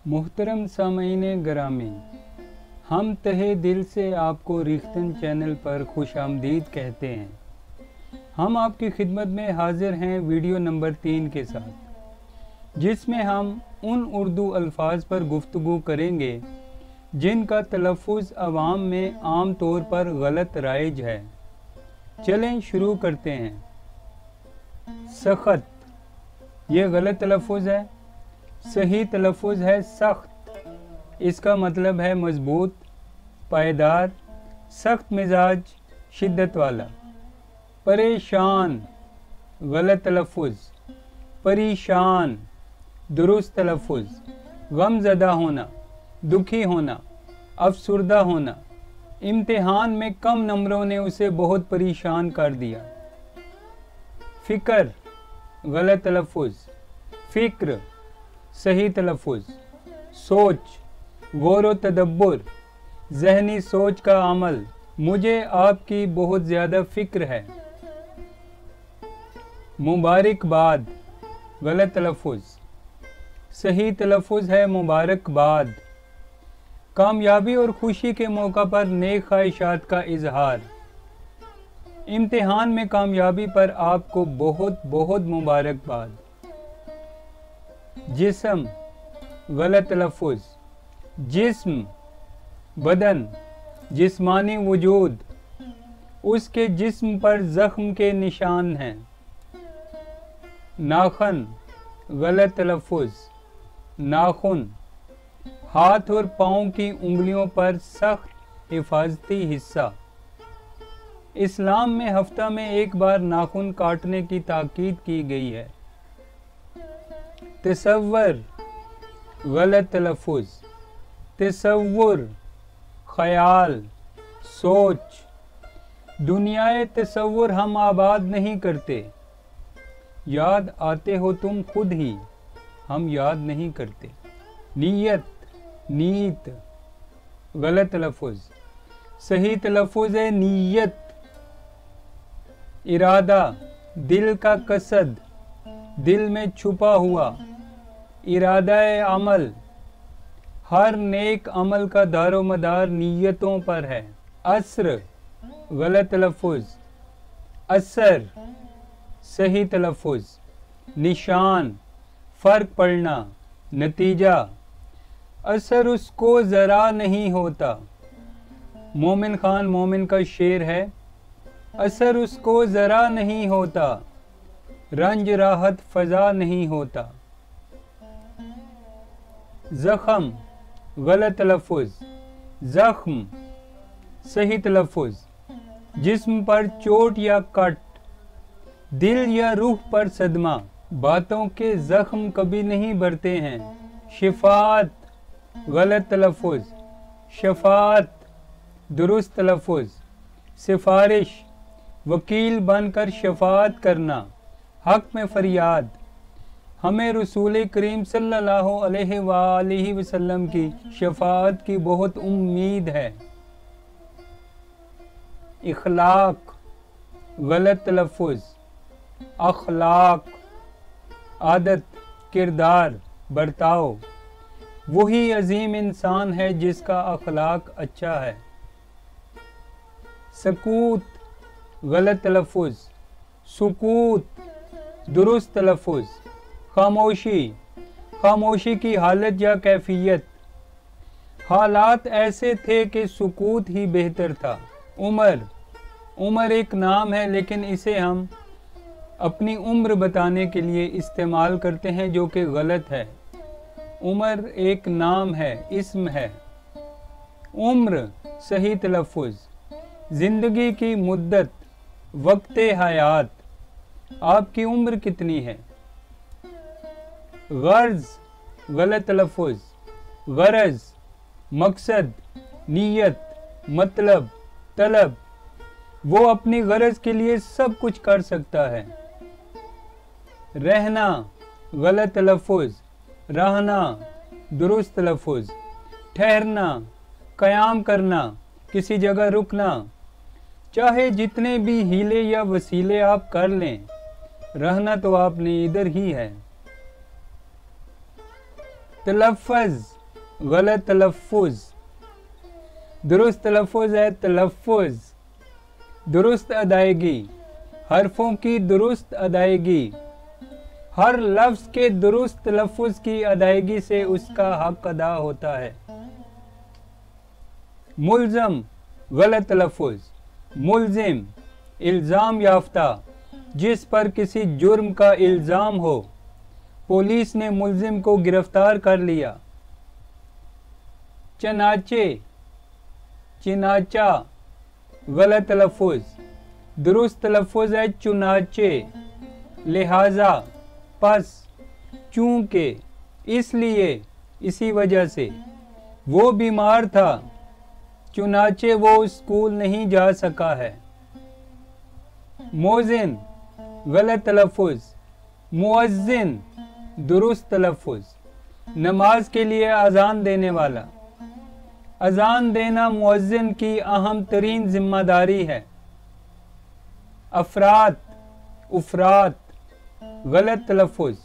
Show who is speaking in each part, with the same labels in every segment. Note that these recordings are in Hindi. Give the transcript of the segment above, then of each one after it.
Speaker 1: मुहतरम सामईन ग्रामी, हम तहे दिल से आपको रिख्तन चैनल पर खुश आमदीद कहते हैं। हम आपकी खिदमत में हाजिर हैं वीडियो नंबर 3 के साथ, जिसमें हम उन उर्दू अल्फाज पर गुफ्तगू करेंगे जिनका तलफ़ुज़ अवाम में आम तौर पर गलत राइज है। चलें शुरू करते हैं। सख्त, ये गलत तलफ़ुज़ है। सही तलफ़ुज़ है सख्त। इसका मतलब है मजबूत, पायदार, सख्त मिजाज, शिद्दत वाला। परेशान, गलत तलफ़ुज़। परेशान, दुरुस्त तलफ़ुज़। गमज़दा होना, दुखी होना, अफसुर्दा होना। इम्तिहान में कम नंबरों ने उसे बहुत परेशान कर दिया। फ़िक्र, गलत तलफ़ुज़। फ़िक्र, सही तलफ़ुज़। सोच, गौर व तदब्बुर, ज़हनी सोच का अमल। मुझे आपकी बहुत ज़्यादा फ़िक्र है। मुबारकबाद, गलत तलफ़ुज़। सही तलफ़ुज़ है मुबारकबाद। कामयाबी और खुशी के मौका पर नेक ख्वाहिशात का इजहार। इम्तिहान में कामयाबी पर आपको बहुत बहुत मुबारकबाद। जिस्म, गलत तलफ़ुज़। जिस्म, बदन, जिस्मानी वजूद। उसके जिस्म पर ज़ख्म के निशान हैं। नाखन, गलत तलफ़ुज़। नाखून, हाथ और पाँव की उंगलियों पर सख्त हिफाजती हिस्सा। इस्लाम में हफ्ता में एक बार नाखून काटने की ताकीद की गई है। तसव्वुर, गलत तलफ़ुज़। तसव्वुर, ख्याल, सोच। दुनियाए तसव्वुर हम आबाद नहीं करते। याद आते हो तुम खुद ही, हम याद नहीं करते। नीयत, नीयत, गलत तलफ़ुज़। सही तलफ़ुज़ है नीयत। इरादा, दिल का कसद, दिल में छुपा हुआ। इरादा-ए अमल, हर नेक अमल का दारोमदार नीयतों पर है। अस्र, गलत तलफ़ुज़। असर, सही तलफ़ुज़। निशान, फ़र्क पड़ना, नतीजा। असर उसको ज़रा नहीं होता। मोमिन खान मोमिन का शेर है। असर उसको ज़रा नहीं होता, रंज राहत फ़ज़ा नहीं होता। ज़ख़म, गलत तलफ़ुज़। ज़ख़्म, सही तलफ़ुज़। जिस्म पर चोट या कट, दिल या रूह पर सदमा। बातों के ज़ख़्म कभी नहीं भरते हैं। शिफ़ात, गलत तलफ़ुज़। शफ़ात, दुरुस्त तलफ़ुज़। सिफ़ारिश, वकील बनकर शफ़ात करना, हक़ में फ़रियाद। हमें रसूल करीम सल्लल्लाहु अलैहि वसल्लम की शफ़ात की बहुत उम्मीद है। इख़लाक़, गलत तलफ़ुज़। अख़लाक़, आदत, किरदार, बर्ताव। वही अजीम इंसान है जिसका अख़लाक़ अच्छा है। सकूत, गलत तलफ़ुज़। सुकूत, दुरुस्त तलफ़ुज़। खामोशी, खामोशी की हालत या कैफियत। हालात ऐसे थे कि सुकूत ही बेहतर था। उम्र, उम्र एक नाम है, लेकिन इसे हम अपनी उम्र बताने के लिए इस्तेमाल करते हैं, जो कि गलत है। उम्र एक नाम है, इस्म है। उम्र, सही तलफ़ुज़। ज़िंदगी की मुद्दत, वक़्ते हयात। आपकी उम्र कितनी है? गर्ज़, गलत तलफ़ुज़। गरज़, मकसद, नीयत, मतलब, तलब। वो अपनी गरज के लिए सब कुछ कर सकता है। रहना, गलत तलफ़ुज़। रहना, दुरुस्त तलफ़ुज़। ठहरना, क़याम करना, किसी जगह रुकना। चाहे जितने भी हीले या वसीले आप कर लें, रहना तो आपने इधर ही है। तलफ़्फ़ुज़, गलत तलफ़्फ़ुज़। दुरुस्त तलफ़्फ़ुज़ है तलफ़्फ़ुज़। दुरुस्त अदायगी, हरफों की दुरुस्त अदायगी। हर लफ्ज़ के दुरुस्त तलफ़्फ़ुज़ की अदायगी से उसका हक अदा होता है। मुल्ज़म, गलत तलफ़्फ़ुज़। मुल्ज़िम, इल्ज़ाम याफ्ता, जिस पर किसी जुर्म का इल्ज़ाम हो। पुलिस ने मुल्ज़िम को गिरफ्तार कर लिया। चनाचे, चिनाचा, गलत तलफ़्फ़ुज़। दुरुस्त तलफ़्फ़ुज़ है चुनाचे। लिहाजा, पस, चूंकि, इसलिए, इसी वजह से। वो बीमार था, चुनाचे वो स्कूल नहीं जा सका है। मोज़िन, गलत तलफ़्फ़ुज़। मुअज़्ज़िन, दुरुस्त तलफ़्फ़ुज़। नमाज के लिए अज़ान देने वाला। अज़ान देना मुअज़्ज़िन की अहम तरीन जिम्मेदारी है। अफ़रात, उफ़रात, गलत तलफ़्फ़ुज़।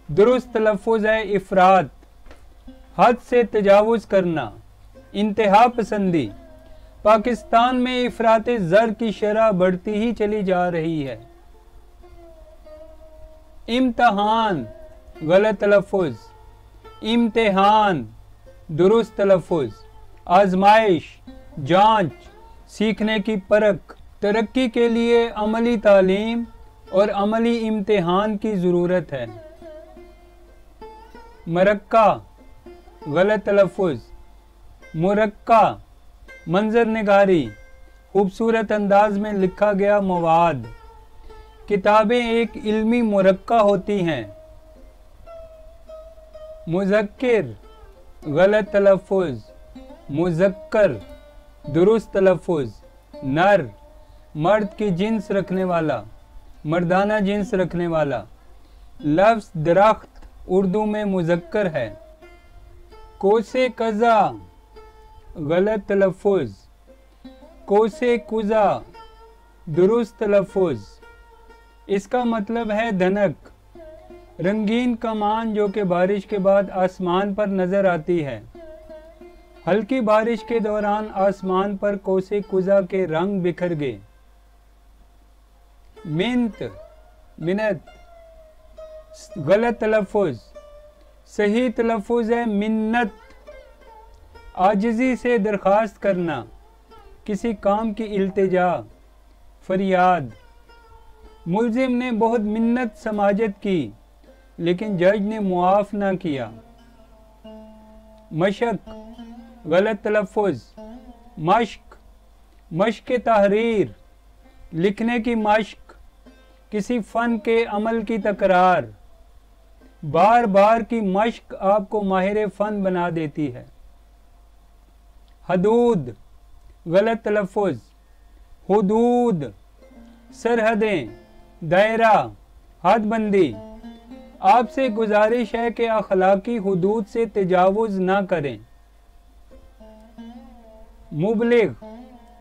Speaker 1: दुरुस्त तलफ़्फ़ुज़ है इफ़रात। हद से तजावुज़ करना, इंतहा पसंदी। पाकिस्तान में इफ़रात ज़र की शरह बढ़ती ही चली जा रही है। इम्तहान, गलत तलफ़्फ़ुज़। इम्तिहान, दुरुस्त तलफ़्फ़ुज़। आज़माइश, जांच, सीखने की परख। तरक्की के लिए अमली तालीम और अमली इम्तिहान की ज़रूरत है। मरक्का, गलत तलफ़्फ़ुज़। मुरक्का, मंजर निगारी, खूबसूरत अंदाज में लिखा गया मवाद। किताबें एक इल्मी मुरक्का होती हैं। मुज़क्किर, गलत तलफ़्फ़ुज़। मुज़क्कर, दुरुस्त तलफ़्फ़ुज़। नर, मर्द की जिन्स रखने वाला, मर्दाना जिन्स रखने वाला। लफ्ज़ दरख्त उर्दू में मुज़क्कर है। कोसे कज़ा, गलत तलफ़्फ़ुज़। कोसे कुज़ा, दुरुस्त तलफ़्फ़ुज़। इसका मतलब है धनक। रंगीन कमान जो कि बारिश के बाद आसमान पर नज़र आती है। हल्की बारिश के दौरान आसमान पर कोसे कुज़ा के रंग बिखर गए। मिन्त, मिनत, गलत तलफ़्फ़ुज़। सही तलफ़्फ़ुज़ है मिन्नत। आजिज़ी से दरख्वास्त करना, किसी काम की इल्तिजा, फरियाद। मुल्ज़िम ने बहुत मिन्नत समाजत की, लेकिन जज ने मुआफ़ ना किया। मशक, गलत तलफ़्फ़ुज़। मश्क, मश्क तहरीर, लिखने की मश्क, किसी फ़न के अमल की तकरार। बार बार की मश्क आपको माहिर फ़न बना देती है। हदूद, गलत तलफ़्फ़ुज़। हुदूद, सरहदें, दायरा, हदबंदी। आपसे गुजारिश है कि अखलाकी हुदूद से तजावुज़ ना करें। मुबलिग,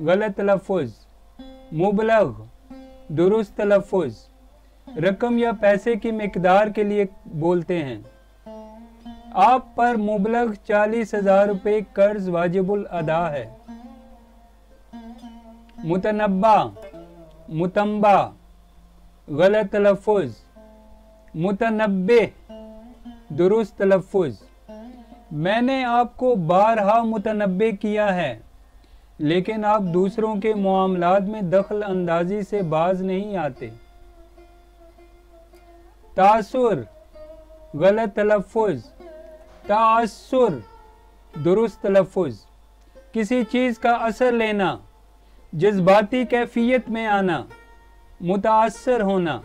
Speaker 1: गलत तलफ़्फ़ुज़। मुबलग, दुरुस्त तलफ़्फ़ुज़। रकम या पैसे की मिकदार के लिए बोलते हैं। आप पर मुबलग 40,000 रुपये कर्ज वाजिबुल अदा है। मुतनब्बा, मुतंबा, गलत तलफ़्फ़ुज़। मुतनब्बे, दुरुस्त तलफ़्फ़ुज़। मैंने आपको बारहा मुतनब्बे किया है, लेकिन आप दूसरों के मामलात में दखल अंदाजी से बाज नहीं आते। तासुर, गलत तलफ़्फ़ुज़। ताअस्सुर, दुरुस्त तलफ़्फ़ुज़। किसी चीज़ का असर लेना, जज्बाती कैफियत में आना, मुताअस्सर होना।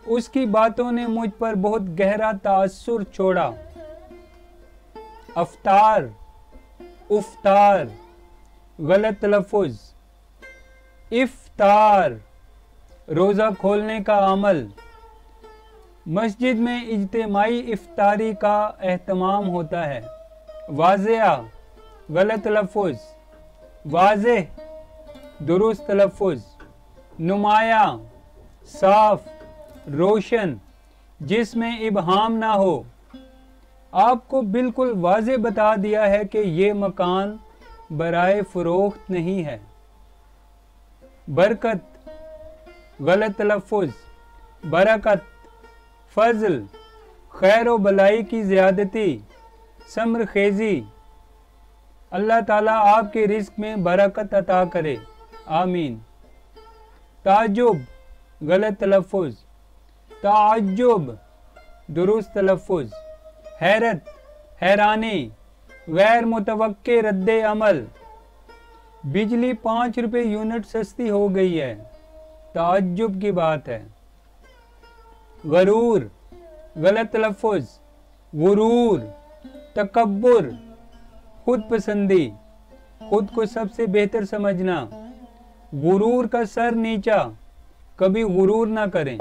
Speaker 1: उसकी बातों ने मुझ पर बहुत गहरा ताअस्सुर छोड़ा। अफ्तार, उफ्तार, गलत तलफ़्फ़ुज़। इफ्तार, रोज़ा खोलने का अमल। मस्जिद में इज्तिमाई इफ्तारी का एहतमाम होता है। वाज़िया, गलत तलफ़्फ़ुज़। वाज़ेह, दुरुस्त तलफ़्फ़ुज़। नुमाया, साफ, रोशन, जिसमें इबहाम ना हो। आपको बिल्कुल वाज़े बता दिया है कि ये मकान बराए फ़रोख्त नहीं है। बरकत, गलत तलफ़ुज़। बरकत, फजल, खैर व भलाई की ज़्यादती, समर खेज़ी। अल्लाह ताला आपके रिज़्क़ में बरकत अता करे, आमीन। ताज्जुब, गलत तलफ़ुज़। ताज्जुब, दुरुस्त तलफ़ुज़। हैरत, हैरानी, गैर मुतवक्के रद्दे अमल। बिजली 5 रुपये यूनिट सस्ती हो गई है, ताज्जुब की बात है। गरूर, गलत तलफ़ुज़। गुरूर, तकब्बुर, खुद पसंदी, खुद को सबसे बेहतर समझना। गुरूर का सर नीचा, कभी गुरूर ना करें।